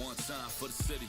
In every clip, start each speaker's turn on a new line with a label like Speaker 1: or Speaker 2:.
Speaker 1: One time for the city.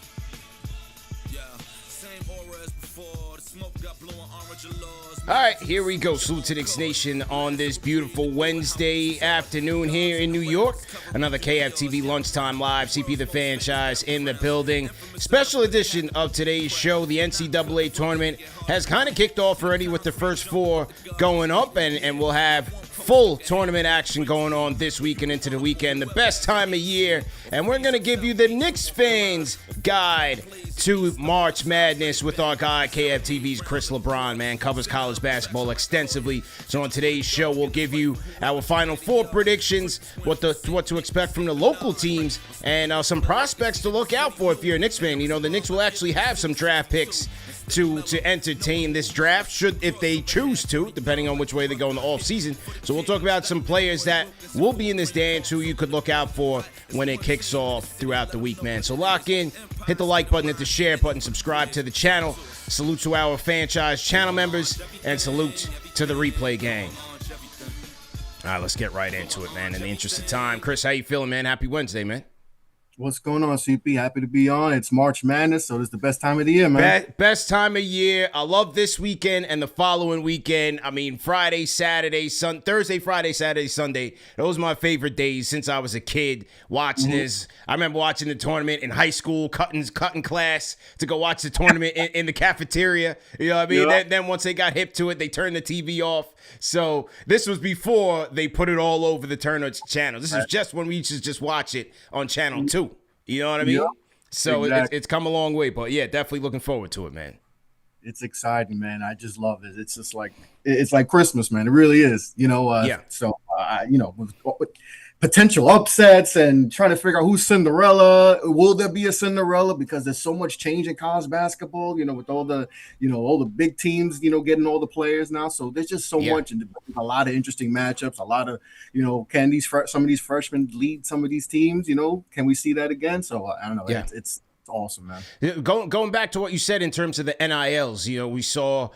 Speaker 1: Yeah, same aura as before. The smoke got blue and orange laws.
Speaker 2: All right, here we go. Salute to Knicks Nation on this beautiful Wednesday afternoon here in New York. Another KFTV Lunchtime Live. CP the franchise in the building. Special edition of today's show. The NCAA tournament has kind of kicked off already with the first four going up, and we'll have full tournament action going on this week and into the weekend. The best time of year, and we're going to give you the Knicks fans guide to March Madness with our guy KFTV's Chris LeBron, man, covers college basketball extensively. So on today's show, we'll give you our Final Four predictions, what to expect from the local teams, and some prospects to look out for if you're a Knicks fan. You know, the Knicks will actually have some draft picks to entertain this draft, if they choose to, depending on which way they go in the offseason. So we'll talk about some players that will be in this dance who you could look out for when it kicks off throughout the week, man. So lock in, hit the like button, hit the share button, subscribe to the channel. Salute to our franchise channel members, and salute to the replay gang. All right, let's get right into it, man. In the interest of time, Chris, how you feeling, man? Happy Wednesday, man.
Speaker 3: What's going on, CP? Happy to be on. It's March Madness, so this is the best time of the year, man.
Speaker 2: Best time of year. I love this weekend and the following weekend. I mean, Friday, Saturday, Thursday, Friday, Saturday, Sunday. Those are my favorite days since I was a kid watching this. I remember watching the tournament in high school, cutting class to go watch the tournament in the cafeteria. You know what I mean?
Speaker 3: Yeah.
Speaker 2: Then once they got hip to it, they turned the TV off. So this was before they put it all over the Turner channel. This is just when we used to just watch it on Channel 2. You know what I mean?
Speaker 3: Yeah,
Speaker 2: So
Speaker 3: exactly.
Speaker 2: it's come a long way, but yeah, definitely looking forward to it, man.
Speaker 3: It's exciting, man. I just love it. It's just like it's like Christmas, man. It really is. You know.
Speaker 2: Yeah.
Speaker 3: So with potential upsets and trying to figure out who's Cinderella. Will there be a Cinderella? Because there's so much change in college basketball. You know, with all the big teams, getting all the players now. So there's just so much, and a lot of interesting matchups. A lot of can some of these freshmen lead some of these teams? Can we see that again? So I don't know.
Speaker 2: Yeah.
Speaker 3: It's awesome, man.
Speaker 2: Going back to what you said in terms of the NILs, we saw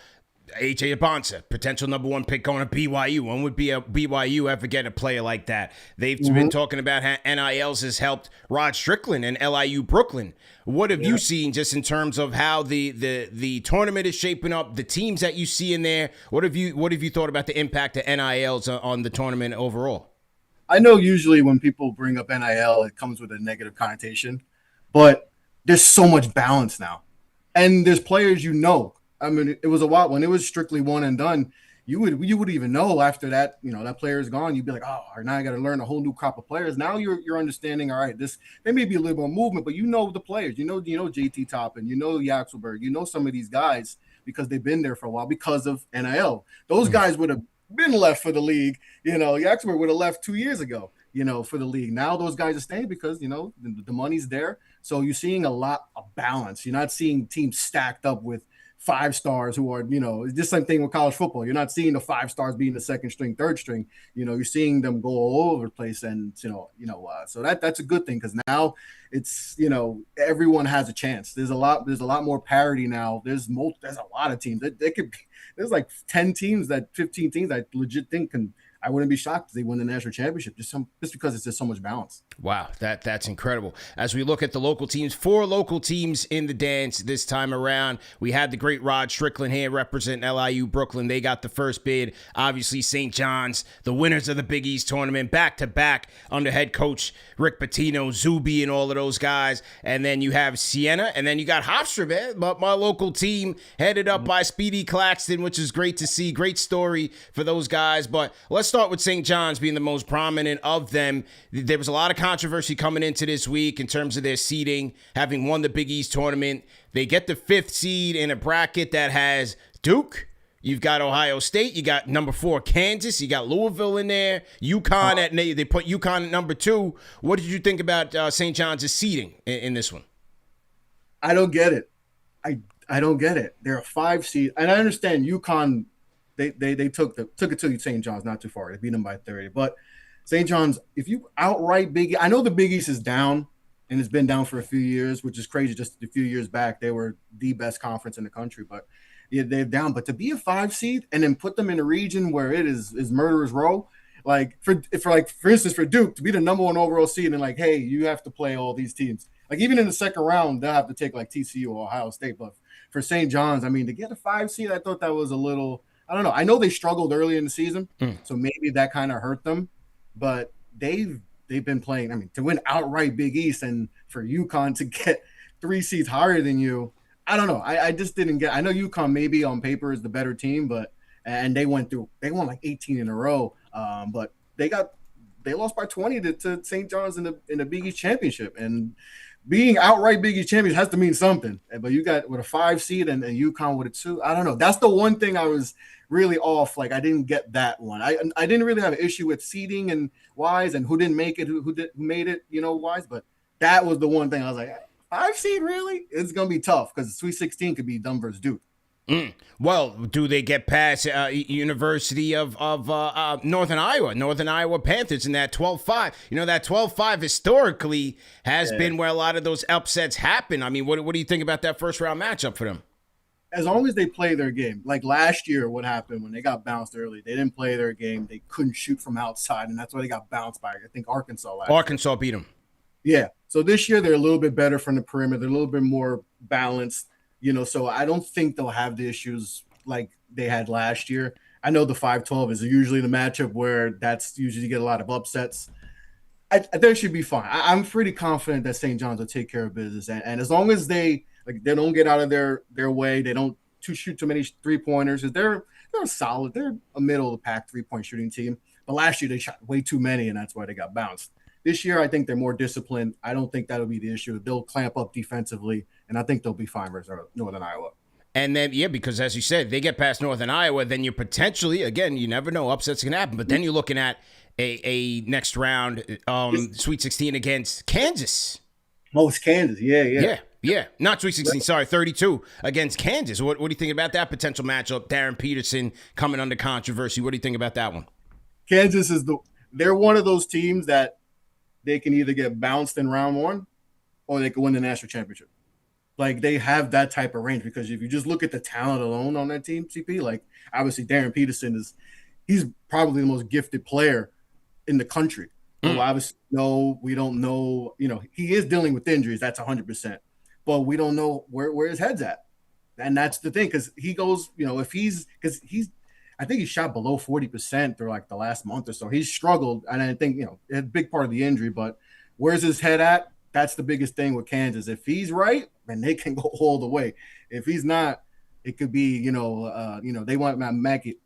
Speaker 2: A.J. Abonsa, potential number one pick going to BYU. When would be a BYU ever get a player like that? They've been talking about how NILs has helped Rod Strickland and LIU Brooklyn. What have you seen just in terms of how the tournament is shaping up, the teams that you see in there? What have you thought about the impact of NILs on the tournament overall?
Speaker 3: I know usually when people bring up NIL, it comes with a negative connotation, but there's so much balance now. And there's players I mean, it was a while when it was strictly one and done. You would even know after that, that player is gone. You'd be like, oh, now I got to learn a whole new crop of players. Now you're understanding. All right, there may be a little more movement, but the players. JT Toppin, Yaxelberg, some of these guys because they've been there for a while because of NIL. Those guys would have been left for the league. Yaxelberg would have left 2 years ago. For the league. Now those guys are staying because the money's there. So you're seeing a lot of balance. You're not seeing teams stacked up with 5 stars who are, it's the same thing with college football. You're not seeing the 5 stars being the second string, third string. You're seeing them go all over the place, and so that's a good thing because now it's everyone has a chance. There's a lot more parity now. There's a lot of teams. There's like 10 teams 15 teams that legit think can. I wouldn't be shocked if they win the national championship just because it's just so much balance.
Speaker 2: Wow, that's incredible. As we look at the local teams, 4 local teams in the dance this time around. We had the great Rod Strickland here representing LIU Brooklyn. They got the first bid. Obviously, St. John's, the winners of the Big East tournament, back-to-back under head coach Rick Pitino, Zuby, and all of those guys. And then you have Siena, and then you got Hofstra, man. My local team headed up by Speedy Claxton, which is great to see. Great story for those guys. But let's start with St. John's being the most prominent of them. There was a lot of controversy coming into this week in terms of their seeding, having won the Big East tournament. They get the 5th seed in a bracket that has Duke. You've got Ohio State. You got number 4 Kansas. You got Louisville in there. UConn they put UConn at number 2. What did you think about St. John's seeding in this one?
Speaker 3: I don't get it. I don't get it. They're a 5 seed, and I understand UConn. They took it to St. John's not too far. They beat them by 30. But St. John's, if you outright I know the Big East is down, and it's been down for a few years, which is crazy. Just a few years back, they were the best conference in the country. But yeah, they're down. But to be a 5 seed and then put them in a region where it is murderer's row, like for instance for Duke to be the number 1 overall seed and like, hey, you have to play all these teams. Like even in the second round, they'll have to take like TCU or Ohio State. But for St. John's, I mean, to get a 5 seed, I thought that was a little. I don't know. I know they struggled early in the season, so maybe that kind of hurt them. But they've been playing. I mean, to win outright Big East and for UConn to get 3 seeds higher than you, I don't know. I just didn't get. I know UConn maybe on paper is the better team, but and they won like 18 in a row. But they lost by 20 to St. John's in the Big East championship, and being outright Big East champions has to mean something. But you got with a 5 seed and UConn with a 2. I don't know. That's the one thing I was really off. Like I didn't get that one. I didn't really have an issue with seeding and wise and who didn't make it, who made it, wise. But that was the one thing I was like, 5 seed really? It's gonna be tough because Sweet 16 could be Dumb versus Duke.
Speaker 2: Well, do they get past University of Northern Iowa? Northern Iowa Panthers in that 12-5. That 12-5 historically has been where a lot of those upsets happen. I mean, what do you think about that first round matchup for them?
Speaker 3: As long as they play their game. Like last year, what happened when they got bounced early? They didn't play their game. They couldn't shoot from outside, and that's why they got bounced by, I think, Arkansas last year.
Speaker 2: Arkansas beat them.
Speaker 3: Yeah. So this year, they're a little bit better from the perimeter. They're a little bit more balanced. So I don't think they'll have the issues like they had last year. I know the 5-12 is usually the matchup where that's usually get a lot of upsets. They should be fine. I'm pretty confident that St. John's will take care of business. And as long as they don't get out of their way, they don't shoot too many 3-pointers. They're solid. They're a middle of the pack 3-point shooting team. But last year they shot way too many, and that's why they got bounced. This year, I think they're more disciplined. I don't think that'll be the issue. They'll clamp up defensively, and I think they'll be fine versus Northern Iowa.
Speaker 2: And then, because as you said, they get past Northern Iowa, then you're potentially, again, you never know, upsets can happen. But then you're looking at a next round Sweet 16 against Kansas.
Speaker 3: Oh, it's Kansas. Yeah.
Speaker 2: Not Sweet 16, sorry, 32 against Kansas. What do you think about that potential matchup? Darren Peterson coming under controversy. What do you think about that one?
Speaker 3: Kansas they're one of those teams that they can either get bounced in round 1 or they can win the national championship. Like they have that type of range because if you just look at the talent alone on that team, CP, like obviously Darren Peterson he's probably the most gifted player in the country. Well, obviously, we don't know, he is dealing with injuries. That's 100%, but we don't know where his head's at. And that's the thing. Cause he goes, I think he shot below 40% through like the last month or so. He's struggled. And I think, a big part of the injury, but where's his head at? That's the biggest thing with Kansas. If he's right, then they can go all the way. If he's not, it could be, they want to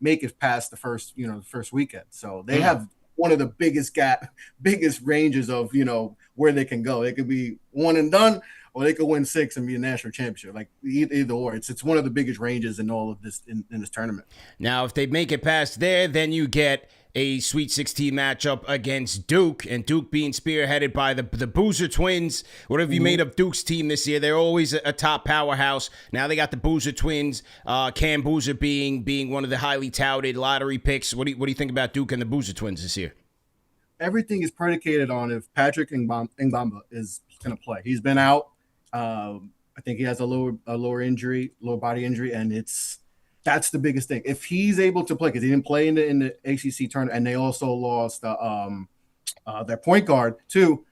Speaker 3: make it past the first weekend. So they have one of the biggest ranges of, where they can go. They could be one and done, or they could win 6 and be a national championship. Like either or. It's one of the biggest ranges in all of this in this tournament.
Speaker 2: Now, if they make it past there, then you get a Sweet 16 matchup against Duke, and Duke being spearheaded by the Boozer twins. What have you made of Duke's team this year? They're always a top powerhouse. Now they got the Boozer twins, Cam Boozer being one of the highly touted lottery picks. What do you think about Duke and the Boozer twins this year?
Speaker 3: Everything is predicated on if Patrick Mbamba is going to play. He's been out. I think he has a lower body injury, and that's the biggest thing. If he's able to play, because he didn't play in the ACC tournament, and they also lost their point guard too.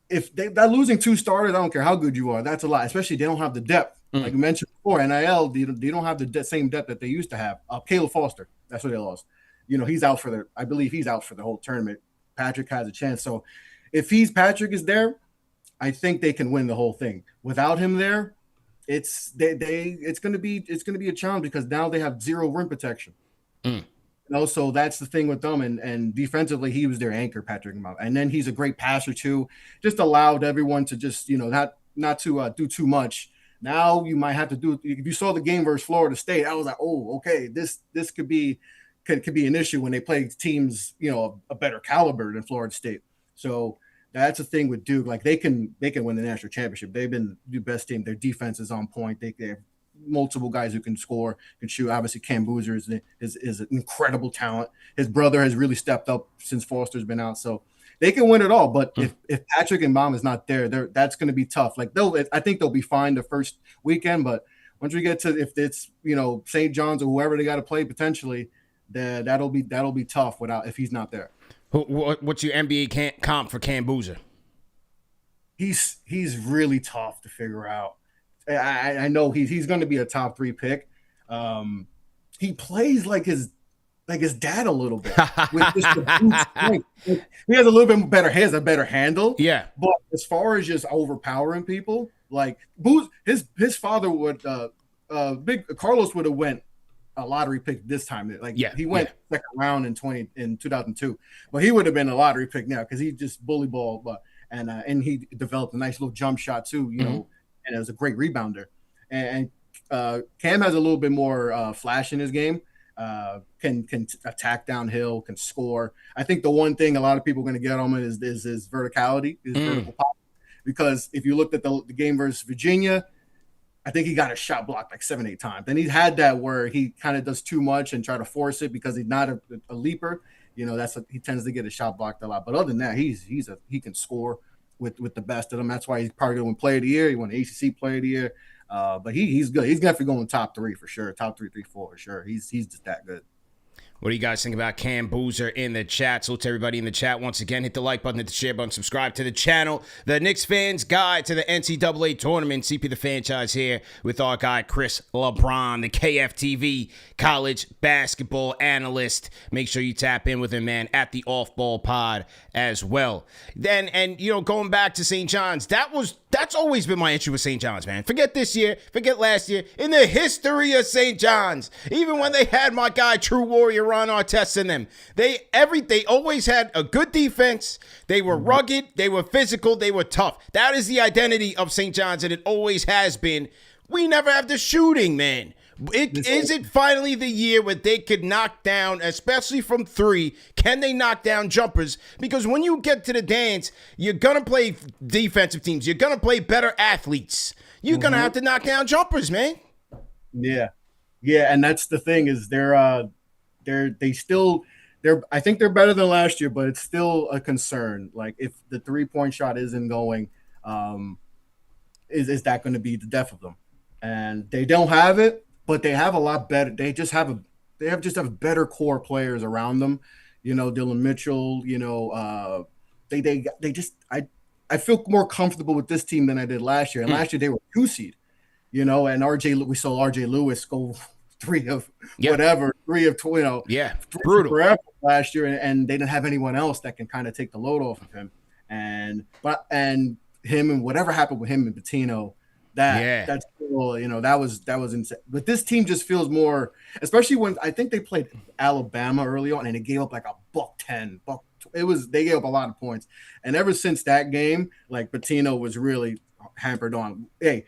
Speaker 3: If they're losing 2 starters, I don't care how good you are. That's a lot, especially they don't have the depth. Like you mentioned before, NIL, they don't have the same depth that they used to have. Caleb Foster, that's what they lost. He's out I believe he's out for the whole tournament. Patrick has a chance. So if Patrick is there, I think they can win the whole thing. Without him there, it's going to be a challenge because now they have 0 rim protection. So that's the thing with them. And defensively, he was their anchor, Patrick Mbamba. And then he's a great passer too. Just allowed everyone to just not to do too much. Now you might have to do. If you saw the game versus Florida State, I was like, oh, okay, this could be an issue when they play teams a better caliber than Florida State. So that's the thing with Duke. Like they can win the national championship. They've been the best team. Their defense is on point. They have multiple guys who can score, can shoot. Obviously, Cam Boozer is an incredible talent. His brother has really stepped up since Foster's been out. So they can win it all. But if Patrick and Mbamba is not there, that's going to be tough. Like I think they'll be fine the first weekend. But once we get to if it's St. John's or whoever they got to play potentially, that'll be tough if he's not there.
Speaker 2: What's your NBA comp for Cam Boozer?
Speaker 3: he's really tough to figure out. I know he's going to be a top 3 pick. He plays like his dad a little bit with just the brute strength. He has a little bit better. He has a better handle.
Speaker 2: Yeah,
Speaker 3: but as far as just overpowering people, like Booz, his father would big Carlos would have went a lottery pick this time. Like he went second round in 2002, but he would have been a lottery pick now because he just bully ball, and he developed a nice little jump shot too, you know, and as a great rebounder. And Cam has a little bit more flash in his game. Can attack downhill, can score. I think the one thing a lot of people are going to get on him is his verticality, his vertical pop. Because if you looked at the game versus Virginia, I think he got a shot blocked like 7-8 times. And he's had that where he kind of does too much and try to force it because he's not a leaper. You know, he tends to get a shot blocked a lot. But other than that, he can score with the best of them. That's why he's probably going to win Player of the Year. He won the ACC Player of the Year. But he's good. He's definitely going top 3 for sure. Top 3, 4 for sure. He's just that good.
Speaker 2: What do you guys think about Cam Boozer in the chat? So to everybody in the chat, once again, hit the like button, hit the share button, subscribe to the channel. The Knicks fans guide to the NCAA tournament. CP the franchise here with our guy Chris LeBron, the KFTV college basketball analyst. Make sure you tap in with him, man, at the Off Ball Pod as well. Then, and you know, going back to St. John's, that's always been my issue with St. John's, man. Forget this year, forget last year. In the history of St. John's, even when they had my guy True Warrior Ron Artest in them, they always had a good defense. They were rugged, they were physical, they were tough. That is the identity of St. John's, and it always has been. We never have the shooting, man. Is it finally the year where they could knock down, especially from 3, can they knock down jumpers? Because when you get to the dance, you're going to play defensive teams. You're going to play better athletes. You're going to have to knock down jumpers, man.
Speaker 3: Yeah. Yeah, and that's the thing is I think they're better than last year, but it's still a concern. Like if the 3-point shot isn't going, is that going to be the death of them? And they don't have it. But they have a lot better. They just have better core players around them. You know, Dylan Mitchell. You know, I feel more comfortable with this team than I did last year. And last year they were 2 seed. You know, and we saw RJ Lewis go 3 of whatever, 3 of 20. You know,
Speaker 2: brutal
Speaker 3: forever last year, and they didn't have anyone else that can kind of take the load off of him. And him and whatever happened with him and Patino. That's cool. You know, that was insane. But this team just feels more, especially when I think they played Alabama early on and it gave up like a $110. They gave up a lot of points. And ever since that game, like Patino was really hampered on. Hey,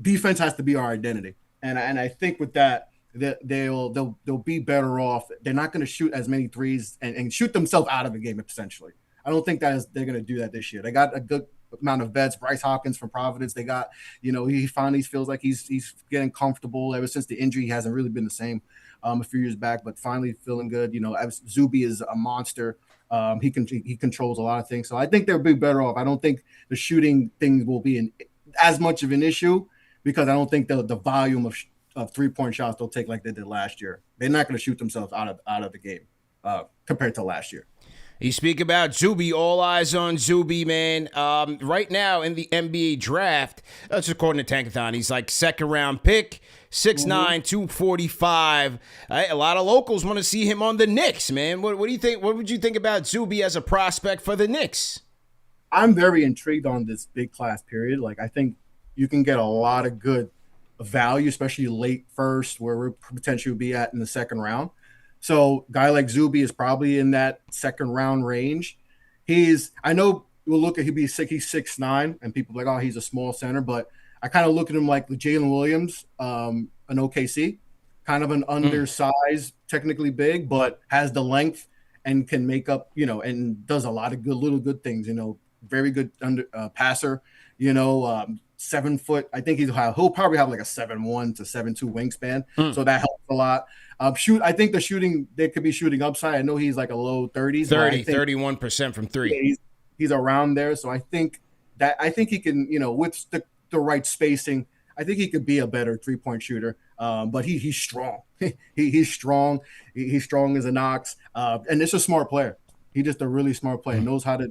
Speaker 3: defense has to be our identity. And I think with that they'll be better off. They're not going to shoot as many threes and shoot themselves out of the game essentially. I don't think they're going to do that this year. They got a good amount of vets. Bryce Hopkins from Providence. They got, you know, he finally feels like he's getting comfortable. Ever since the injury, he hasn't really been the same a few years back, but finally feeling good. You know, Zuby is a monster. He controls a lot of things. So I think they'll be better off. I don't think the shooting thing will be as much of an issue because I don't think the volume of 3-point shots they'll take like they did last year. They're not going to shoot themselves out of the game compared to last year.
Speaker 2: You speak about Zuby, all eyes on Zuby, man. Right now in the NBA draft, that's according to Tankathon, he's like second-round pick, 6'9", 245. A lot of locals want to see him on the Knicks, man. What do you think? What would you think about Zuby as a prospect for the Knicks?
Speaker 3: I'm very intrigued on this big class period. Like, I think you can get a lot of good value, especially late first, where we're potentially be at in the second round. So guy like Zuby is probably in that second round range. I know we'll look at he's 6'9", and people are like, oh, he's a small center, but I kind of look at him like the Jalen Williams, an OKC, kind of an undersized, technically big, but has the length and can make up, you know, and does a lot of little good things, you know, very good passer, you know, 7 foot. I think he'll probably have like a 7'1" to 7'2" wingspan. So that helps a lot. I think the shooting, they could be shooting upside. I know he's like a low 30s.
Speaker 2: 31% from 3.
Speaker 3: Yeah, he's around there. So I think he can, you know, with the right spacing, I think he could be a better 3-point shooter. But he's strong. He's strong. He's strong as an ox. And it's a smart player. He's just a really smart player. Knows how to,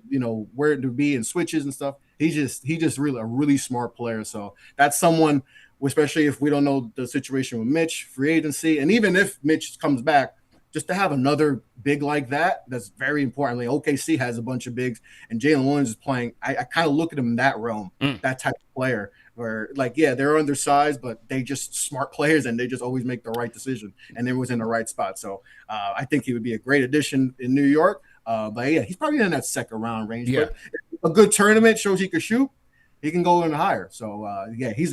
Speaker 3: where to be and switches and stuff. He's just really a really smart player. So that's someone, especially if we don't know the situation with Mitch, free agency, and even if Mitch comes back, just to have another big like that's very important. Like OKC has a bunch of bigs, and Jalen Williams is playing. I kind of look at him in that realm, that type of player, where they're undersized, but they just smart players, and they just always make the right decision, and they was in the right spot. So I think he would be a great addition in New York. But yeah, he's probably in that second round range.
Speaker 2: Yeah.
Speaker 3: But a good tournament shows he can shoot. He can go in higher. So he's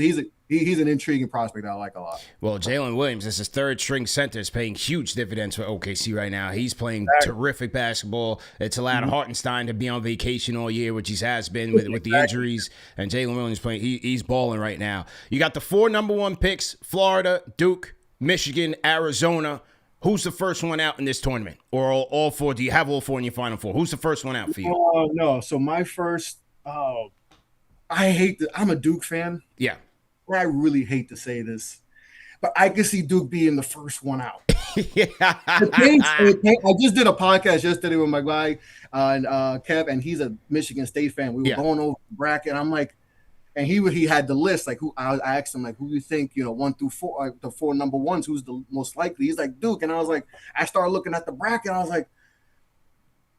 Speaker 3: an intriguing prospect that I like a lot.
Speaker 2: Well, Jalen Williams is his third string center, is paying huge dividends for OKC right now. He's playing terrific basketball. It's allowed Hartenstein to be on vacation all year, which he has been with the injuries. And Jalen Williams playing, he's balling right now. You got the 4 number 1 picks: Florida, Duke, Michigan, Arizona. Who's the first one out in this tournament? Or all 4? Do you have all 4 in your final 4? Who's the first one out for you?
Speaker 3: No. So my first I'm a Duke fan.
Speaker 2: Yeah.
Speaker 3: I really hate to say this, but I can see Duke being the first one out. I just did a podcast yesterday with my guy Kev, and he's a Michigan State fan. We were going over the bracket, and I'm like, and he had the list, like who I asked him, like, who do you think, 1 through 4, the 4 number ones, who's the most likely? He's like Duke, and I was like, I started looking at the bracket, and I was like,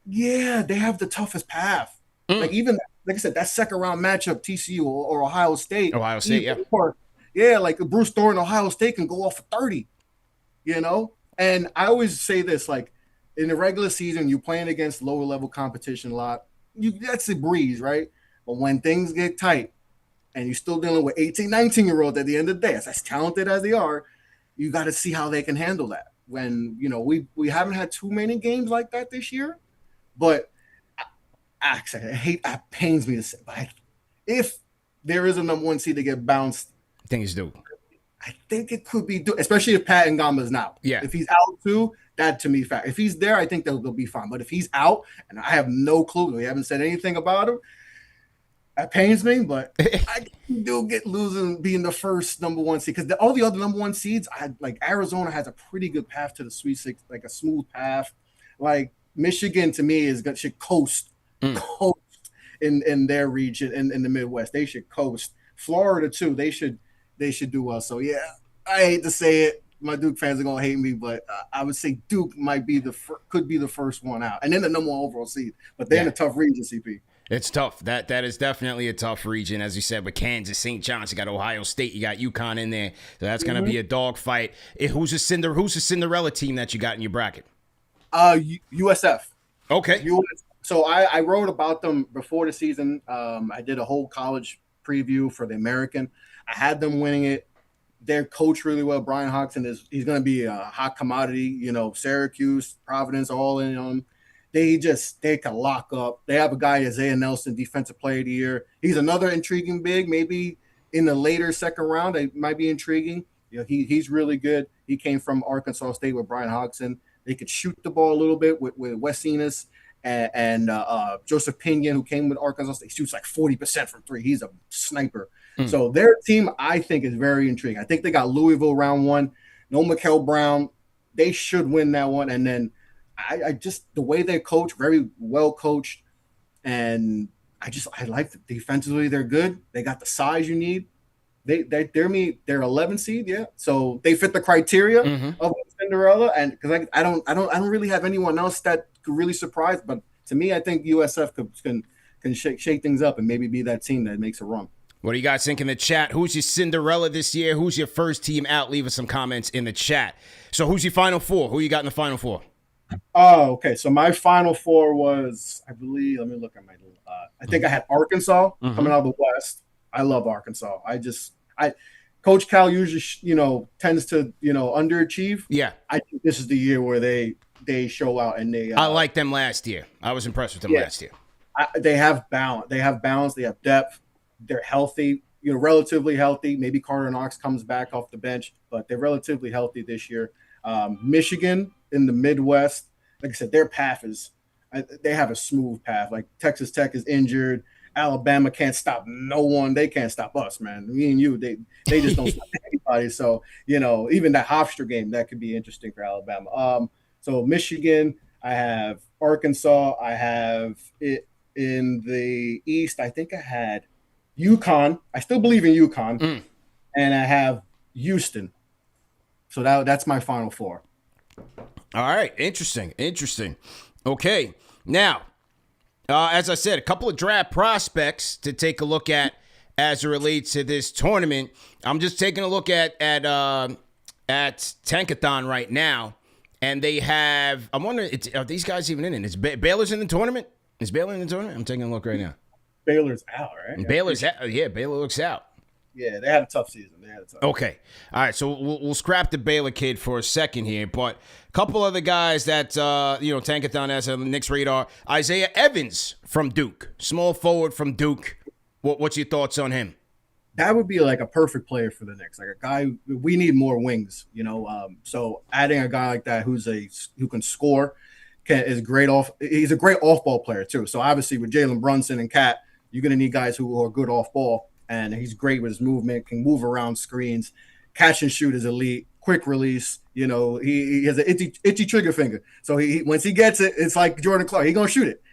Speaker 3: yeah, they have the toughest path. Like even like I said, that second round matchup, TCU or Ohio State. Like Bruce Thorne, Ohio State can go off for 30, And I always say this, like in the regular season, you're playing against lower level competition a lot. That's a breeze, right? But when things get tight and you're still dealing with 18, 19-year-olds at the end of the day, as talented as they are, you got to see how they can handle that. When, we haven't had too many games like that this year, but it pains me to say, but if there is a number 1 seed to get bounced,
Speaker 2: I think it's Duke.
Speaker 3: I think it could be Duke, especially if Pat Ngama's now.
Speaker 2: Yeah.
Speaker 3: If he's out too, that to me fact. If he's there, I think they'll be fine. But if he's out, and I have no clue, we haven't said anything about him, that pains me. But I do get losing being the first number 1 seed, because all the other number 1 seeds, like Arizona has a pretty good path to the Sweet 16, like a smooth path. Like Michigan to me should coast in their region in the Midwest. They should coast. Florida too. They should do well. So yeah, I hate to say it. My Duke fans are gonna hate me, but I would say Duke might be could be the first one out, and then the number 1 overall seed. But they're in a tough region, CP.
Speaker 2: It's tough. That is definitely a tough region, as you said, with Kansas, St. John's. You got Ohio State. You got UConn in there. So that's gonna be a dogfight. Who's the Cinderella team that you got in your bracket?
Speaker 3: USF.
Speaker 2: Okay.
Speaker 3: So I wrote about them before the season. I did a whole college preview for the American. I had them winning it. They're coached really well. Brian Hodgson he's going to be a hot commodity. Syracuse, Providence, all in on them. They can lock up. They have a guy, Isaiah Nelson, Defensive Player of the Year. He's another intriguing big. Maybe in the later second round, it might be intriguing. He's really good. He came from Arkansas State with Brian Hodgson. They could shoot the ball a little bit with Wes Enos. And Joseph Pinion, who came with Arkansas State, shoots like 40% from 3. He's a sniper. So their team, I think, is very intriguing. I think they got Louisville round 1. No Mikael Brown. They should win that one. And then I just the way they coach, very well coached. And I like the defensively. They're good. They got the size you need. They're 11 seed, yeah. So they fit the criteria of Cinderella, and because I don't really have anyone else that could really surprise. But to me, I think USF can shake things up and maybe be that team that makes a run.
Speaker 2: What do you guys think in the chat? Who's your Cinderella this year? Who's your first team out? Leave us some comments in the chat. So who's your Final Four? Who you got in the Final Four?
Speaker 3: Oh, okay. So my Final Four was, I believe, let me look at my I think I had Arkansas coming out of the West. I love Arkansas. Coach Cal usually, tends to, underachieve.
Speaker 2: Yeah.
Speaker 3: I think this is the year where they show out and they.
Speaker 2: I liked them last year. I was impressed with them last year.
Speaker 3: They have balance. They have balance. They have depth. They're healthy, relatively healthy. Maybe Carter Knox comes back off the bench, but they're relatively healthy this year. Michigan in the Midwest, like I said, their path they have a smooth path. Like Texas Tech is injured. Alabama can't stop no one. They can't stop us, man. Me and you, they just don't stop anybody. So, even that Hofstra game, that could be interesting for Alabama. So Michigan, I have Arkansas. I have it in the East. I think I had UConn. I still believe in UConn. And I have Houston. So that's my final four.
Speaker 2: All right. Interesting. Okay. Now, as I said, a couple of draft prospects to take a look at as it relates to this tournament. I'm just taking a look at Tankathon right now, and they have. I'm wondering, are these guys even in it? Is Baylor's in the tournament? Is Baylor in the tournament? I'm taking a look right now.
Speaker 3: Baylor's out, right?
Speaker 2: And Baylor's out. Yeah, Baylor looks out.
Speaker 3: Yeah, they had a tough season.
Speaker 2: Okay. All right, so we'll scrap the Baylor kid for a second here, but a couple other guys that, Tankathon has on the Knicks radar. Isaiah Evans from Duke, small forward from Duke. What's your thoughts on him?
Speaker 3: That would be like a perfect player for the Knicks. Like a guy, we need more wings, so adding a guy like that who can score is great he's a great off-ball player too. So obviously with Jalen Brunson and Cat, you're going to need guys who are good off-ball. And he's great with his movement, can move around screens, catch and shoot is elite, quick release. He has an itchy trigger finger. So he once he gets it, it's like Jordan Clark. He's going to shoot it,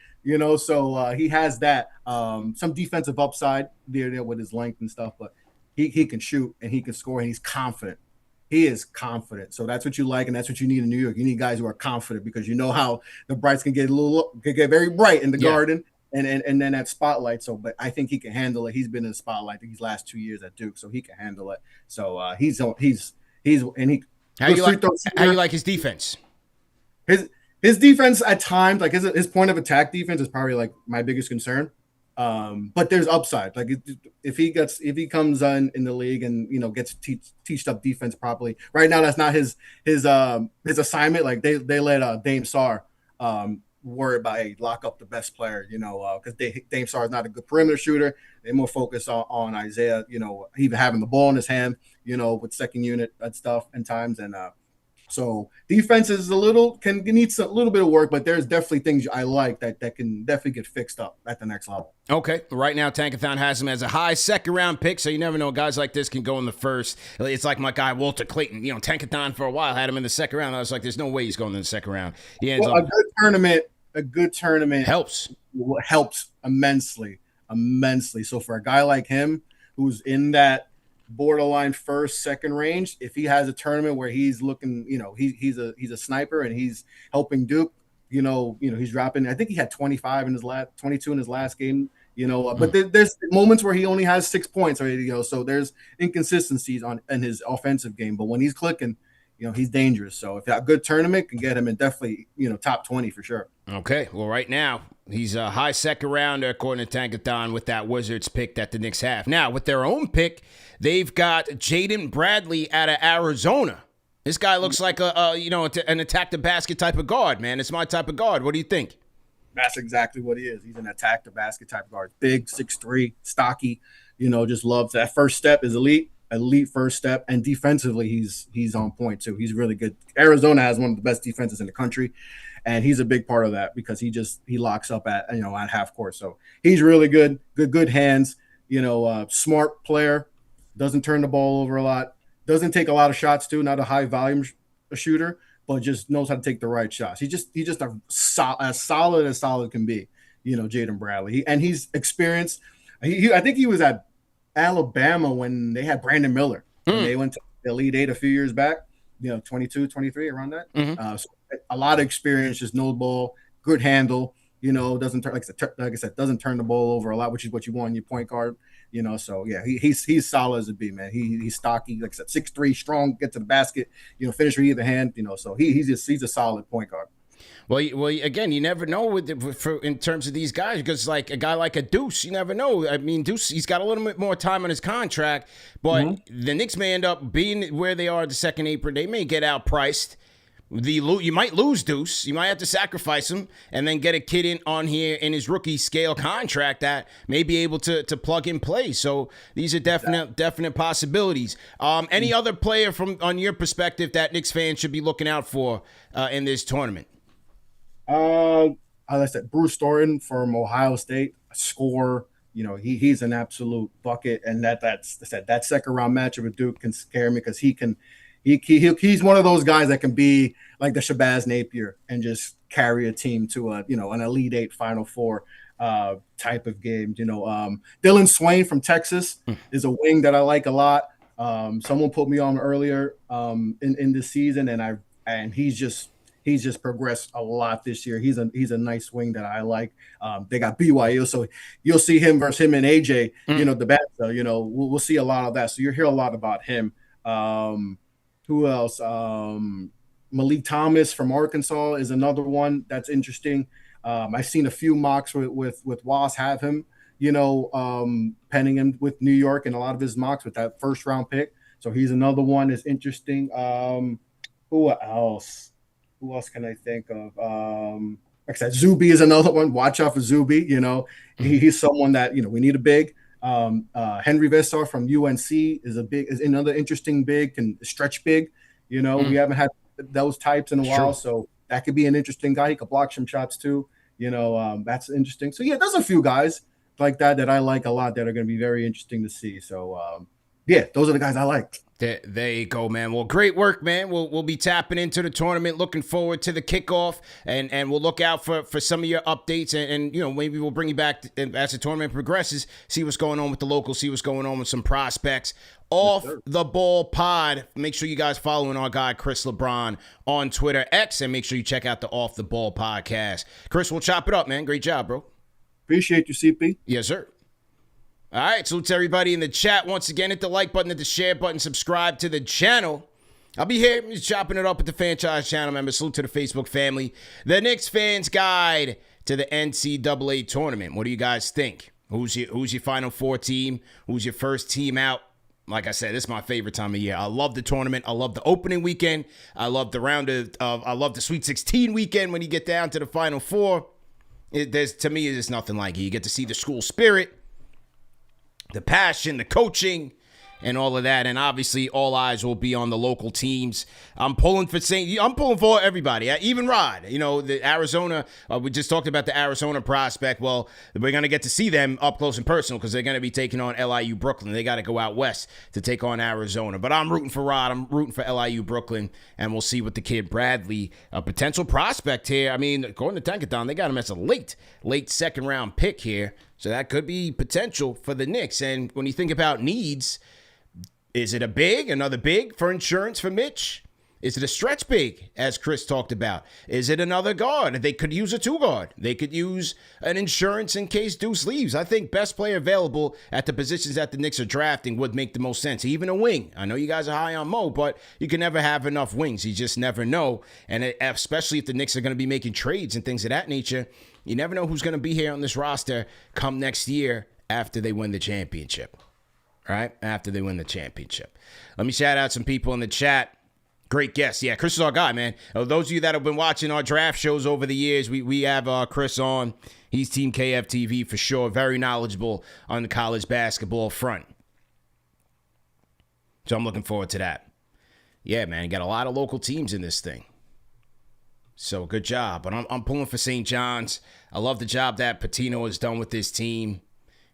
Speaker 3: So he has that. Some defensive upside there with his length and stuff, but he can shoot and he can score and he's confident. He is confident. So that's what you like and that's what you need in New York. You need guys who are confident because you know how the Brights can get very bright in the Garden. And then that spotlight. So, but I think he can handle it. He's been in the spotlight these last 2 years at Duke, so he can handle it. So he's and he.
Speaker 2: How you like his defense?
Speaker 3: His defense at times, like his point of attack defense, is probably like my biggest concern. But there's upside. Like if he comes in the league and gets teached up defense properly. Right now, that's not his assignment. Like they let Dame Sarr worry about lock up the best player, because Dame Sarr is not a good perimeter shooter. They're more focused on Isaiah, even having the ball in his hand, with second unit and stuff and times. And so defense is needs a little bit of work, but there's definitely things I like that can definitely get fixed up at the next level.
Speaker 2: Okay. Right now, Tankathon has him as a high second-round pick, so you never know. Guys like this can go in the first. It's like my guy Walter Clayton. Tankathon for a while had him in the second round. I was like, there's no way he's going in the second round.
Speaker 3: A good tournament helps immensely. So for a guy like him who's in that borderline second range, if he has a tournament where he's looking, he's a sniper and he's helping Duke, he's dropping. I think he had 22 in his last game, but there's moments where he only has 6 points already, so there's inconsistencies in his offensive game. But when he's clicking, he's dangerous. So if that good tournament can get him in definitely, top 20 for sure.
Speaker 2: Okay. Well, right now he's a high second rounder according to Tankathon with that Wizards pick that the Knicks have. Now with their own pick, they've got Jaden Bradley out of Arizona. This guy looks like an attack the basket type of guard, man. It's my type of guard. What do you think?
Speaker 3: That's exactly what he is. He's an attack the basket type of guard. Big, 6'3", stocky, just loves that first step is elite first step, and defensively he's on point too. He's really good. Arizona has one of the best defenses in the country, and he's a big part of that because he locks up at half court. So he's really good hands, smart player, doesn't turn the ball over a lot, doesn't take a lot of shots too, not a high volume shooter, but just knows how to take the right shots. He's just as solid as solid can be, Jaden Bradley. And he's experienced. I think he was at Alabama when they had Brandon Miller. They went to the Elite Eight a few years back, 22, 23, around that. So a lot of experience, just knows ball, good handle, doesn't turn, like I said, doesn't turn the ball over a lot, which is what you want in your point guard, so yeah, he's solid as a B, man. He's stocky, like I said, 6'3", strong, get to the basket, finish with either hand, so he's a solid point guard.
Speaker 2: Well, again, you never know in terms of these guys because, like, a guy like a Deuce, you never know. I mean, Deuce, he's got a little bit more time on his contract, but the Knicks may end up being where they are the second April. They may get outpriced. You might lose Deuce. You might have to sacrifice him and then get a kid in on here in his rookie scale contract that may be able to plug and play. So these are definite possibilities. Any other player on your perspective that Knicks fans should be looking out for in this tournament?
Speaker 3: Like I said, Bruce Thornton from Ohio State, a scorer. He's an absolute bucket, and that second round matchup with Duke can scare me because he's one of those guys that can be like the Shabazz Napier and just carry a team to an Elite Eight, Final Four type of game. Dylan Swain from Texas is a wing that I like a lot. Someone put me on earlier in this season, and he's just progressed a lot this year. He's a nice wing that I like. They got BYU, so you'll see him versus him and AJ. The best. We'll see a lot of that. So you'll hear a lot about him. Who else? Malik Thomas from Arkansas is another one that's interesting. I've seen a few mocks with Was have him, penning him with New York and a lot of his mocks with that first round pick. So he's another one that's interesting. Who else? Who else can I think of? Like I said, Zuby is another one. Watch out for Zuby. He's someone that we need a big. Henry Vessar from UNC is another interesting big, can stretch big. We haven't had those types in a while, so that could be an interesting guy. He could block some shots too. That's interesting. So there's a few guys like that I like a lot that are going to be very interesting to see. So those are the guys I like.
Speaker 2: There you go, man. Well, great work, man. We'll be tapping into the tournament. Looking forward to the kickoff, and we'll look out for some of your updates, and maybe we'll bring you back as the tournament progresses. See what's going on with the locals. See what's going on with some prospects. Off the Ball Pod. Make sure you guys following our guy Chris LeBron on Twitter X, and make sure you check out the Off the Ball podcast. Chris, we'll chop it up, man. Great job, bro.
Speaker 3: Appreciate you, CP.
Speaker 2: Yes, sir. All right, salute to everybody in the chat. Once again, hit the like button, hit the share button, subscribe to the channel. I'll be here just chopping it up with the franchise channel members. Salute to the Facebook family. The Knicks Fans Guide to the NCAA Tournament. What do you guys think? Who's your Final Four team? Who's your first team out? Like I said, this is my favorite time of year. I love the tournament. I love the opening weekend. I love the I love the Sweet 16 weekend when you get down to the Final Four. To me, there's nothing like it. You get to see the school spirit, the passion, the coaching, and all of that. And obviously, all eyes will be on the local teams. I'm pulling for everybody, even Rod. The Arizona, we just talked about the Arizona prospect. Well, we're going to get to see them up close and personal because they're going to be taking on LIU Brooklyn. They got to go out west to take on Arizona. But I'm rooting for Rod. I'm rooting for LIU Brooklyn. And we'll see what the kid Bradley, a potential prospect here. I mean, according to Tankathon, they got him as a late second round pick here. So that could be potential for the Knicks. And when you think about needs, is it another big for insurance for Mitch? Is it a stretch big, as Chris talked about? Is it another guard? They could use a two guard. They could use an insurance in case Deuce leaves. I think best player available at the positions that the Knicks are drafting would make the most sense. Even a wing. I know you guys are high on Mo, but you can never have enough wings. You just never know. And especially if the Knicks are going to be making trades and things of that nature, you never know who's going to be here on this roster come next year after they win the championship. Right? After they win the championship. Let me shout out some people in the chat. Great guest. Yeah, Chris is our guy, man. Those of you that have been watching our draft shows over the years, we have Chris on. He's Team KFTV for sure. Very knowledgeable on the college basketball front. So I'm looking forward to that. Yeah, man, you got a lot of local teams in this thing. So good job. But I'm pulling for St. John's. I love the job that Patino has done with this team.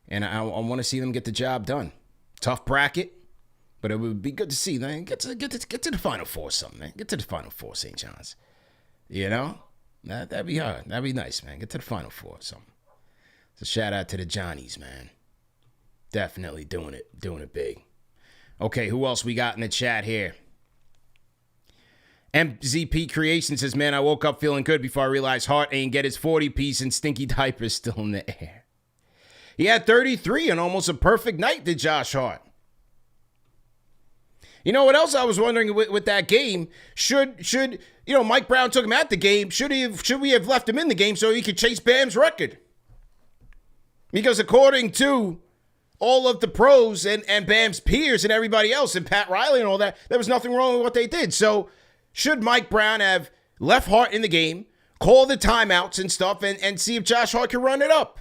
Speaker 2: And I want to see them get the job done. Tough bracket. But it would be good to see, man. Get to the Final Four or something, man. Get to the Final Four, St. John's. That'd be hard. That'd be nice, man. Get to the Final Four or something. So shout out to the Johnnies, man. Definitely doing it big. Okay, who else we got in the chat here? MZP Creation says, man, I woke up feeling good before I realized Hart ain't get his 40-piece and stinky diapers still in the air. He had 33 and almost a perfect night, did Josh Hart. You know what else I was wondering with that game? Should Mike Brown took him at the game, should we have left him in the game so he could chase Bam's record? Because according to all of the pros and Bam's peers and everybody else and Pat Riley and all that, there was nothing wrong with what they did. So should Mike Brown have left Hart in the game, call the timeouts and stuff, and see if Josh Hart can run it up?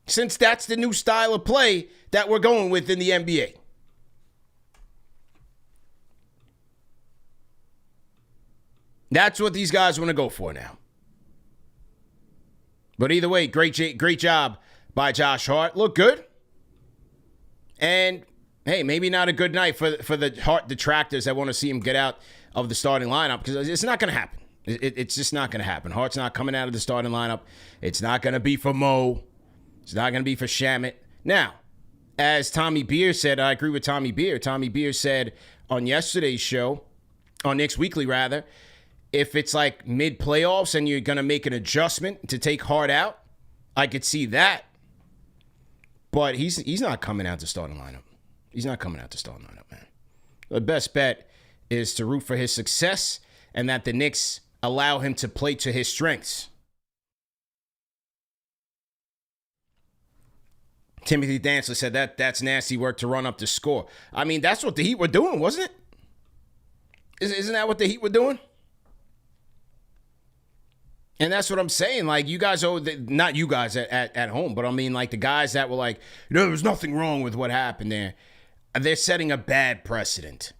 Speaker 2: Since that's the new style of play that we're going with in the NBA. That's what these guys want to go for now. But either way, great job by Josh Hart. Look good. And, hey, maybe not a good night for the Hart detractors that want to see him get out of the starting lineup because it's not going to happen. It's just not going to happen. Hart's not coming out of the starting lineup. It's not going to be for Mo. It's not going to be for Shamet. Now, as Tommy Beer said, I agree with Tommy Beer. Tommy Beer said on yesterday's show, on Knicks Weekly rather, if it's like mid-playoffs and you're going to make an adjustment to take Hart out, I could see that. But he's not coming out to starting lineup. He's not coming out to starting lineup, man. The best bet is to root for his success and that the Knicks allow him to play to his strengths. Timothy Dantzler said that's nasty work to run up the score. I mean, that's what the Heat were doing, wasn't it? Isn't that what the Heat were doing? And that's what I'm saying. Like, you guys, not you guys at home, but I mean, like, the guys that were like, there was nothing wrong with what happened there. They're setting a bad precedent.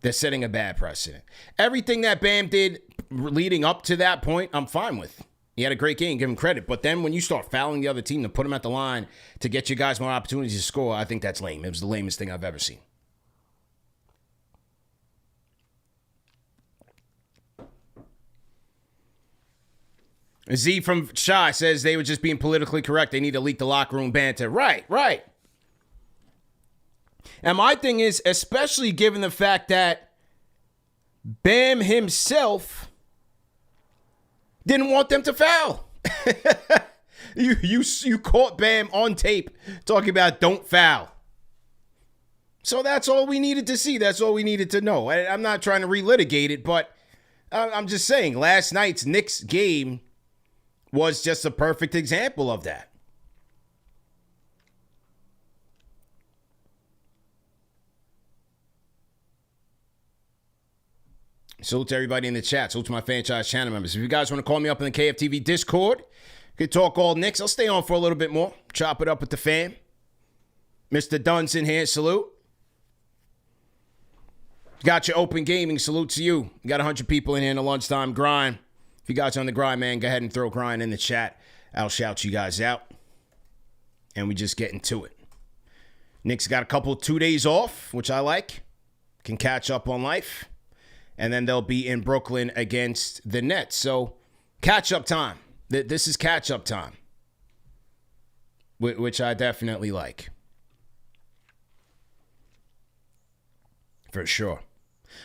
Speaker 2: They're setting a bad precedent. Everything that Bam did leading up to that point, I'm fine with. He had a great game, give him credit. But then when you start fouling the other team to put him at the line to get you guys more opportunities to score, I think that's lame. It was the lamest thing I've ever seen. Z from Shy says they were just being politically correct. They need to leak the locker room banter. Right. And my thing is, especially given the fact that Bam himself didn't want them to foul. You caught Bam on tape talking about don't foul. So that's all we needed to see. That's all we needed to know. I'm not trying to relitigate it, but I'm just saying last night's Knicks game was just a perfect example of that. Salute to everybody in the chat. Salute to my franchise channel members. If you guys want to call me up in the KFTV Discord, you can talk all Knicks. I'll stay on for a little bit more. Chop it up with the fam. Mr. Dunson here. Salute. Got your open gaming. Salute to you. You got 100 people in here in the lunchtime grind. If you guys are on the grind, man, go ahead and throw grind in the chat. I'll shout you guys out. And we just get into it. Knicks got a couple 2 days off, which I like. Can catch up on life. And then they'll be in Brooklyn against the Nets. So, catch-up time. This is catch-up time. Which I definitely like. For sure.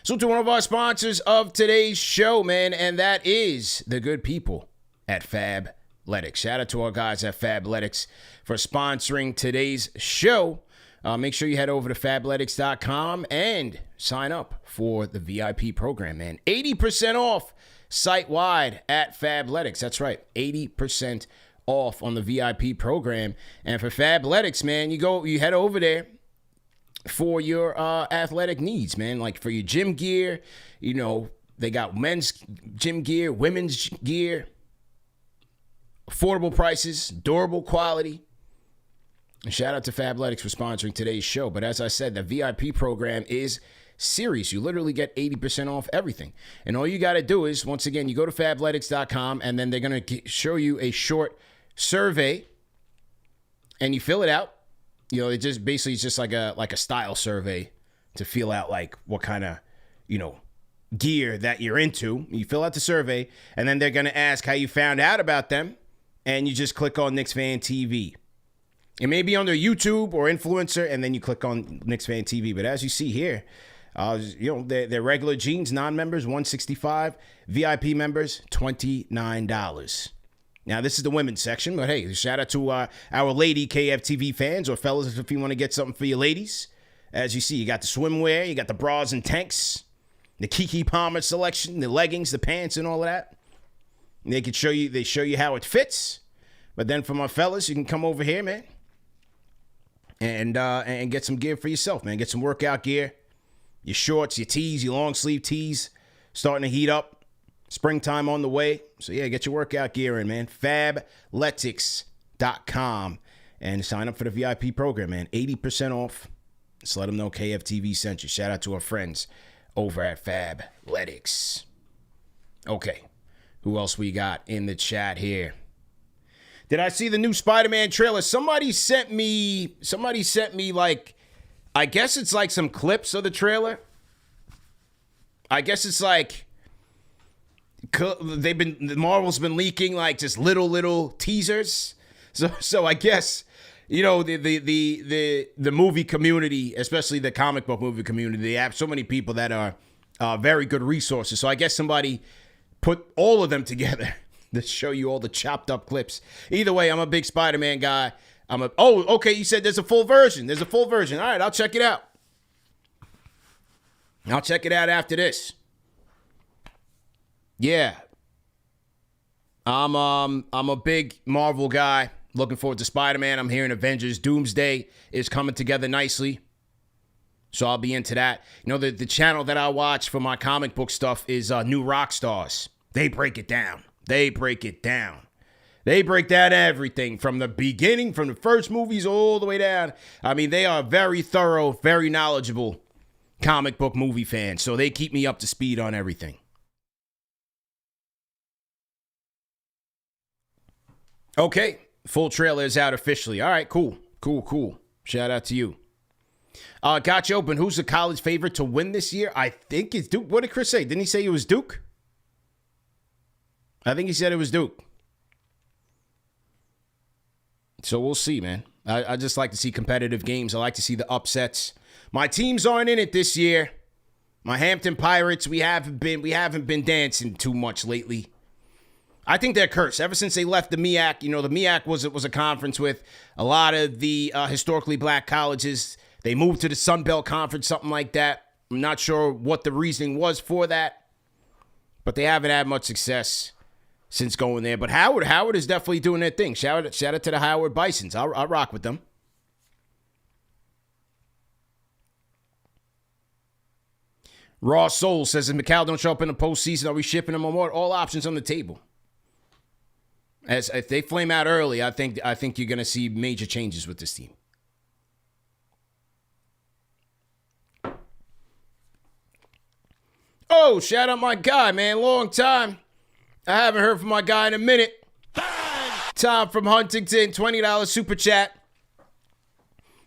Speaker 2: So, to one of our sponsors of today's show, man, and that is the good people at Fabletics. Shout out to our guys at Fabletics for sponsoring today's show. Make sure you head over to Fabletics.com and sign up for the VIP program, man. 80% off site-wide at Fabletics. That's right, 80% off on the VIP program. And for Fabletics, man, you head over there for your athletic needs, man. Like for your gym gear, they got men's gym gear, women's gear, affordable prices, durable quality. And shout out to Fabletics for sponsoring today's show. But as I said, the VIP program is serious. You literally get 80% off everything. And all you got to do is, once again, you go to Fabletics.com, and then they're going to show you a short survey, and you fill it out. It just basically it's just like a style survey to feel out like what kind of, gear that you're into. You fill out the survey, and then they're going to ask how you found out about them, and you just click on KnicksFanTV. It may be under YouTube or influencer, and then you click on KnicksFanTV. But as you see here, they're regular jeans, non-members, $165. VIP members, $29. Now, this is the women's section, but hey, shout out to our lady KFTV fans, or fellas, if you want to get something for your ladies. As you see, you got the swimwear, you got the bras and tanks, the Kiki Palmer selection, the leggings, the pants, and all of that. And they show you how it fits. But then for my fellas, you can come over here, man, and get some gear for yourself, man. Get some workout gear, your shorts, your tees, your long sleeve tees, starting to heat up. Springtime on the way. So, yeah, get your workout gear in, man. Fabletics.com and sign up for the VIP program, man. 80% off. Just let them know KFTV sent you. Shout out to our friends over at Fabletics. Okay. Who else we got in the chat here? Did I see the new Spider-Man trailer? Somebody sent me like, I guess it's like some clips of the trailer. I guess it's like the Marvel's been leaking like just little teasers. So I guess, you know, the movie community, especially the comic book movie community, they have so many people that are very good resources. So I guess somebody put all of them together to show you all the chopped up clips. Either way, I'm a big Spider-Man guy. Okay, you said there's a full version. There's a full version. All right, I'll check it out. I'll check it out after this. Yeah. I'm a big Marvel guy. Looking forward to Spider-Man. I'm hearing Avengers Doomsday is coming together nicely. So I'll be into that. You know, the channel that I watch for my comic book stuff is New Rockstars. They break it down. They break down everything from the beginning, from the first movies all the way down. I mean, they are very thorough, very knowledgeable comic book movie fans. So they keep me up to speed on everything. Okay, full trailer is out officially. All right, cool. Shout out to you. Got you open. Who's the college favorite to win this year? I think it's Duke. What did Chris say? Didn't he say it was Duke? I think he said it was Duke. So we'll see, man. I just like to see competitive games. I like to see the upsets. My teams aren't in it this year. My Hampton Pirates, we haven't been dancing too much lately. I think they're cursed. Ever since they left the MEAC, you know, the MEAC was a conference with a lot of the historically black colleges. They moved to the Sun Belt Conference, something like that. I'm not sure what the reasoning was for that, but they haven't had much success since going there. But Howard is definitely doing their thing. Shout out to the Howard Bisons. I'll rock with them. Raw Soul says, if McCall don't show up in the postseason, are we shipping him or what? All options on the table. As if they flame out early, I think you're going to see major changes with this team. Oh, shout out my guy, man. Long time. I haven't heard from my guy in a minute. Tom from Huntington, $20 super chat.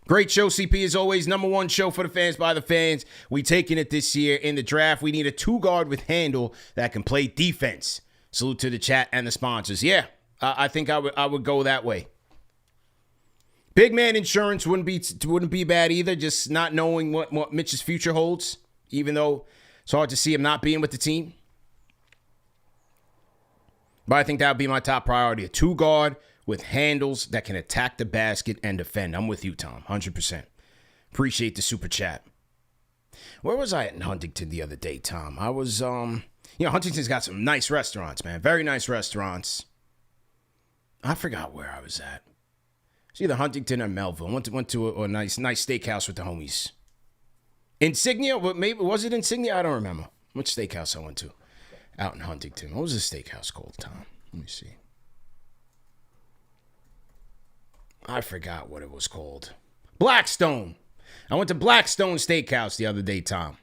Speaker 2: Great show, CP, as always. Number one show for the fans by the fans. We taking it this year in the draft. We need a two-guard with handle that can play defense. Salute to the chat and the sponsors. Yeah. I think I would go that way. Big man insurance wouldn't be bad either. Just not knowing what Mitch's future holds, even though it's hard to see him not being with the team. But I think that would be my top priority: a two guard with handles that can attack the basket and defend. I'm with you, Tom, 100%. Appreciate the super chat. Where was I in Huntington the other day, Tom? I was Huntington's got some nice restaurants, man. Very nice restaurants. I forgot where I was at. It's either Huntington or Melville. Went to a nice steakhouse with the homies. Insignia? Maybe was it Insignia? I don't remember which steakhouse I went to out in Huntington. What was the steakhouse called, Tom? Let me see. I forgot what it was called. Blackstone. I went to Blackstone Steakhouse the other day, Tom.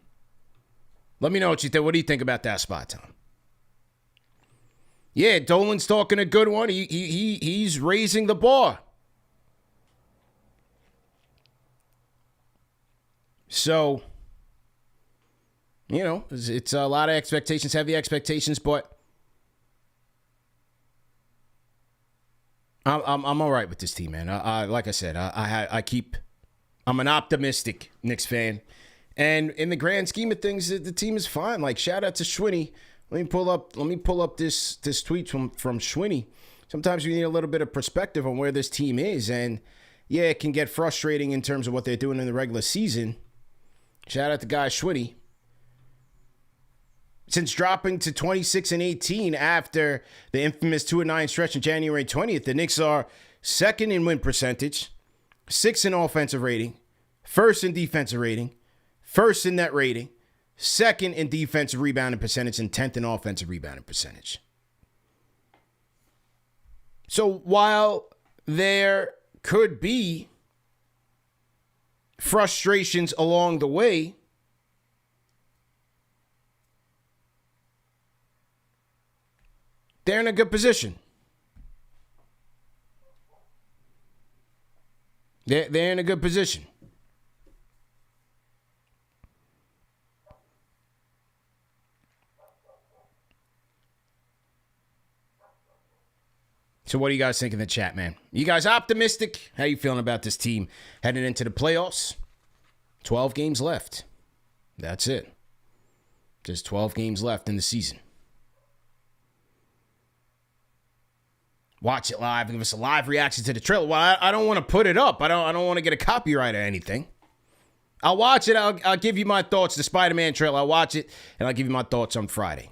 Speaker 2: Let me know what you think. What do you think about that spot, Tom? Yeah, Dolan's talking a good one. He's raising the bar. So, it's a lot of expectations, heavy expectations, but I'm all right with this team, man. Like I said, I'm an optimistic Knicks fan, and in the grand scheme of things, the team is fine. Like, shout out to Schwinney. Let me pull up this tweet from Schwinney. Sometimes you need a little bit of perspective on where this team is, and yeah, it can get frustrating in terms of what they're doing in the regular season. Shout out to guy Schwinney. Since dropping to 26-18 after the infamous 2-9 stretch on January 20th, the Knicks are second in win percentage, sixth in offensive rating, first in defensive rating, first in net rating, second in defensive rebounding percentage, and 10th in offensive rebounding percentage. So while there could be frustrations along the way, they're in a good position. They're in a good position. So what do you guys think in the chat, man? You guys optimistic? How you feeling about this team heading into the playoffs? 12 games left. That's it. Just 12 games left in the season. Watch it live and give us a live reaction to the trailer. Well, I don't want to put it up. I don't want to get a copyright or anything. I'll watch it. I'll give you my thoughts. The Spider-Man trailer, I'll watch it, and I'll give you my thoughts on Friday.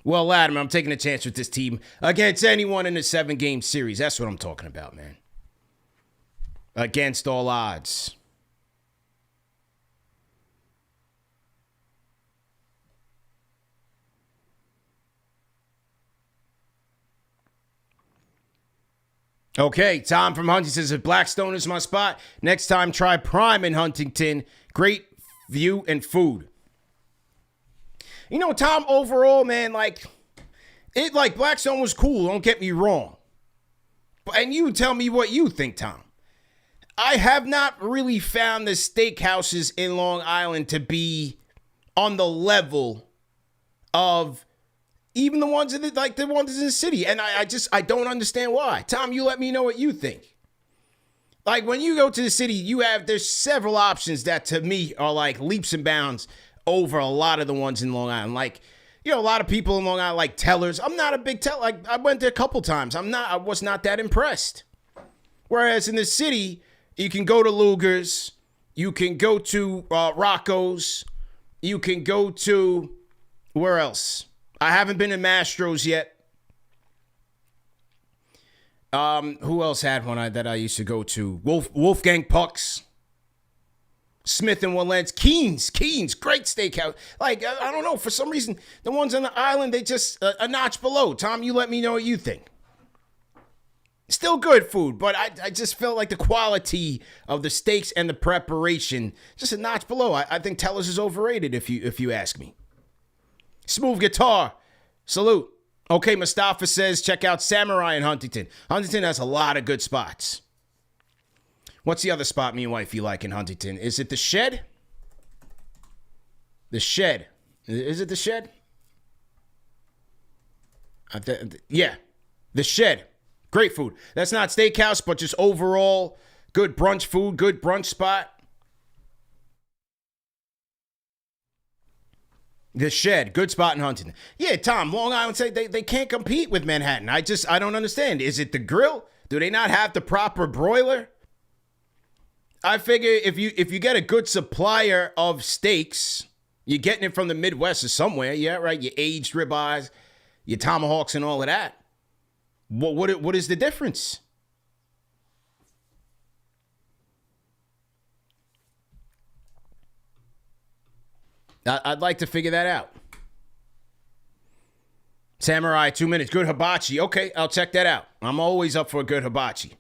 Speaker 2: Well, Latimer, I'm taking a chance with this team against anyone in the 7-game series. That's what I'm talking about, man. Against all odds. Okay, Tom from Huntington says, if Blackstone is my spot, next time try Prime in Huntington. Great view and food. You know, Tom, overall, man, Blackstone was cool, don't get me wrong. And you tell me what you think, Tom. I have not really found the steakhouses in Long Island to be on the level of even the ones in the ones in the city. And I don't understand why. Tom, you let me know what you think. Like, when you go to the city, there's several options that to me are like leaps and bounds over a lot of the ones in Long Island. Like, you know, a lot of people in Long Island like Tellers. I'm not a big Teller. Like, I went there a couple times. I was not that impressed. Whereas in the city, you can go to Luger's, you can go to Rocco's, you can go to, where else? I haven't been to Mastro's yet. Who else had one that I used to go to? Wolfgang Puck's. Smith and Walent's. Keen's, great steakhouse. Like, I don't know, for some reason, the ones on the island, they just a notch below. Tom, you let me know what you think. Still good food, but I just felt like the quality of the steaks and the preparation, just a notch below. I think Tellers is overrated if you ask me. Smooth Guitar, salute. Okay, Mustafa says, check out Samurai in Huntington. Huntington has a lot of good spots. What's the other spot me and wifey like in Huntington? Is it the Shed? The Shed. Is it the Shed? Yeah, the Shed. Great food. That's not steakhouse, but just overall good brunch food, good brunch spot. The Shed, good spot in Huntington. Yeah, Tom, Long Island say they can't compete with Manhattan. I don't understand. Is it the grill? Do they not have the proper broiler? I figure if you get a good supplier of steaks, you're getting it from the Midwest or somewhere. Yeah, right. Your aged ribeyes, your tomahawks, and all of that. What is the difference? I'd like to figure that out. Samurai, 2 minutes. Good hibachi. Okay, I'll check that out. I'm always up for a good hibachi.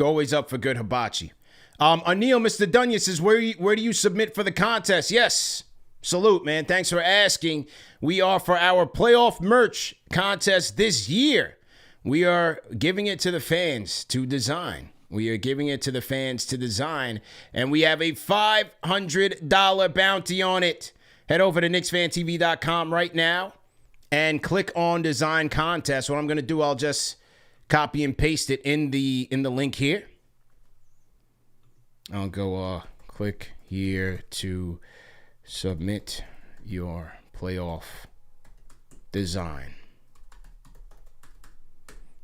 Speaker 2: Always up for good hibachi. Anil, Mr. Dunya says, where do you submit for the contest? Yes. Salute, man. Thanks for asking. We are for our playoff merch contest this year. We are giving it to the fans to design. We are giving it to the fans to design. And we have a $500 bounty on it. Head over to KnicksFanTV.com right now and click on Design Contest. What I'm going to do, I'll just copy and paste it in the link here. I'll go click here to submit your playoff design.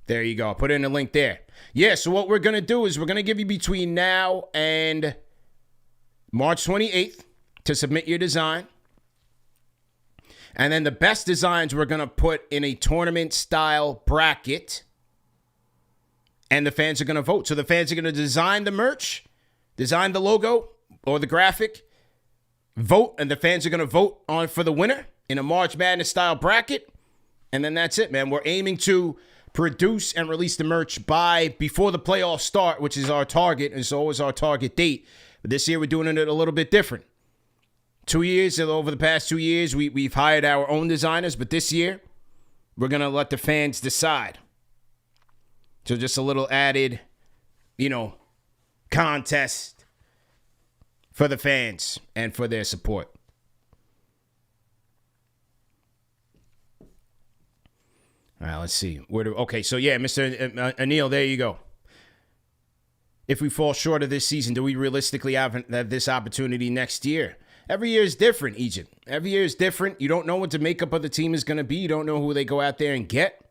Speaker 2: There you go. I'll put in a link there. Yeah, so what we're going to do is we're going to give you between now and March 28th to submit your design. And then the best designs we're going to put in a tournament-style bracket. And the fans are going to vote. So the fans are going to design the merch, design the logo or the graphic, vote, and the fans are going to vote on for the winner in a March Madness style bracket. And then that's it, man. We're aiming to produce and release the merch before the playoffs start, which is our target. And it's always our target date. But this year we're doing it a little bit different. 2 years, over the past 2 years, we've hired our own designers. But this year, we're going to let the fans decide. So just a little added, contest for the fans and for their support. All right, let's see. Okay, so yeah, Mr. Anil, there you go. If we fall short of this season, do we realistically have this opportunity next year? Every year is different, Egypt. Every year is different. You don't know what the makeup of the team is going to be. You don't know who they go out there and get.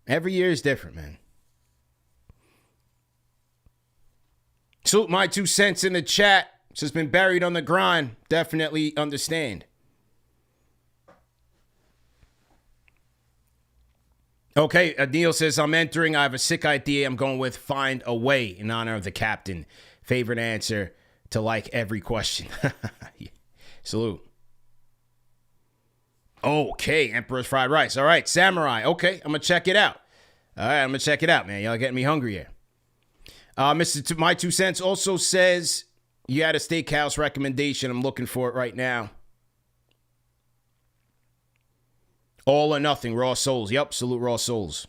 Speaker 2: Every year is different, man. Salute my 2 cents in the chat. This has been buried on the grind. Definitely understand. Okay, Neil says, I'm entering. I have a sick idea. I'm going with find a way in honor of the captain. Favorite answer to like every question. Salute. Okay, Emperor's Fried Rice. All right, Samurai. Okay, I'm going to check it out. All right, I'm going to check it out, man. Y'all getting me hungry here. Mr. My 2 cents also says, you had a steakhouse recommendation. I'm looking for it right now. All or nothing, Raw Souls. Yep, salute Raw Souls.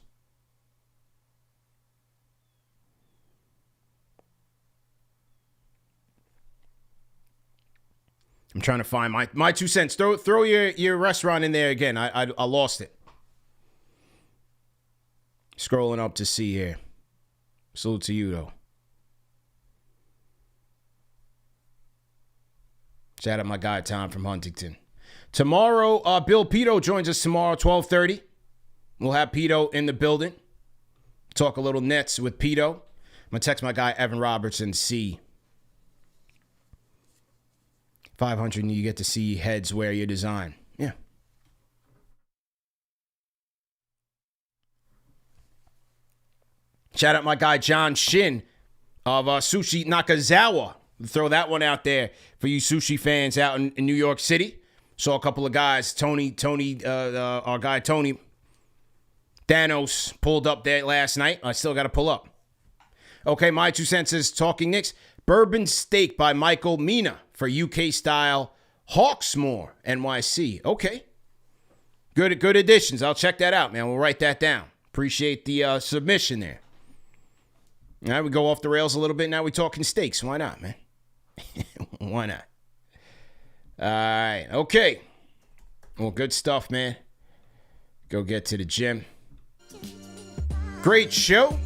Speaker 2: I'm trying to find my 2 cents. Throw your restaurant in there again. I lost it. Scrolling up to see here. Salute to you, though. Shout out my guy, Tom from Huntington. Tomorrow, Bill Pito joins us tomorrow, 12:30. We'll have Pito in the building. Talk a little Nets with Pito. I'm going to text my guy, Evan Robertson, C. 500, and you get to see heads wear your design. Yeah. Shout out my guy, John Shin of Sushi Nakazawa. Throw that one out there for you sushi fans out in New York City. Saw a couple of guys, Tony, our guy Tony Thanos pulled up there last night. I still got to pull up. Okay, my 2 cents is Talking Knicks. Bourbon Steak by Michael Mina for UK style Hawksmoor, NYC. Okay. Good additions. I'll check that out, man. We'll write that down. Appreciate the submission there. All right, we go off the rails a little bit. Now we're talking steaks. Why not, man? Why not? All right. Okay. Well, good stuff, man. Go get to the gym. Great show.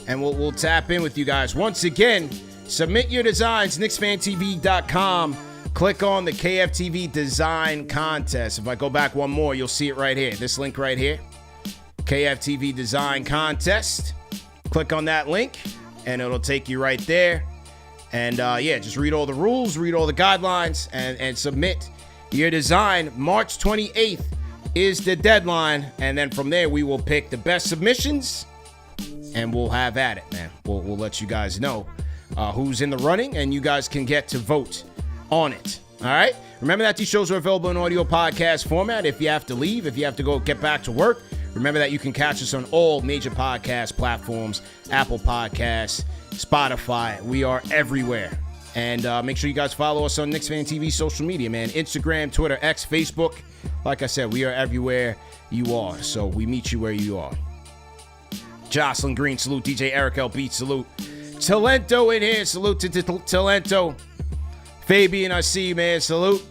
Speaker 2: And we'll tap in with you guys. Once again, submit your designs, KnicksFanTV.com. Click on the KFTV Design Contest. If I go back one more, you'll see it right here. This link right here. KFTV Design Contest. Click on that link, and it'll take you right there. And, just read all the rules, read all the guidelines, and submit your design. March 28th is the deadline. And then from there, we will pick the best submissions, and we'll have at it, man. We'll let you guys know who's in the running, and you guys can get to vote on it. All right? Remember that these shows are available in audio podcast format. If you have to leave, if you have to go get back to work, remember that you can catch us on all major podcast platforms, Apple Podcasts, Spotify. We are everywhere. And make sure you guys follow us on KnicksFanTV social media, man. Instagram, Twitter, X, Facebook. Like I said, we are everywhere you are. So we meet you where you are. Jocelyn Green, salute. DJ Eric L. Beat, salute. Talento in here, salute to Talento. Fabian, I see you, man, salute.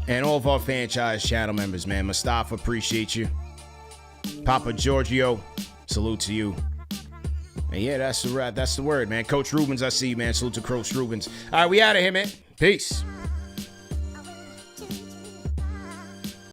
Speaker 2: And all of our franchise channel members, man. Mustafa, appreciate you. Papa Giorgio, salute to you. And yeah, that's the word, man. Coach Rubens, I see you, man. Salute to Coach Rubens. All right, we out of here, man. Peace.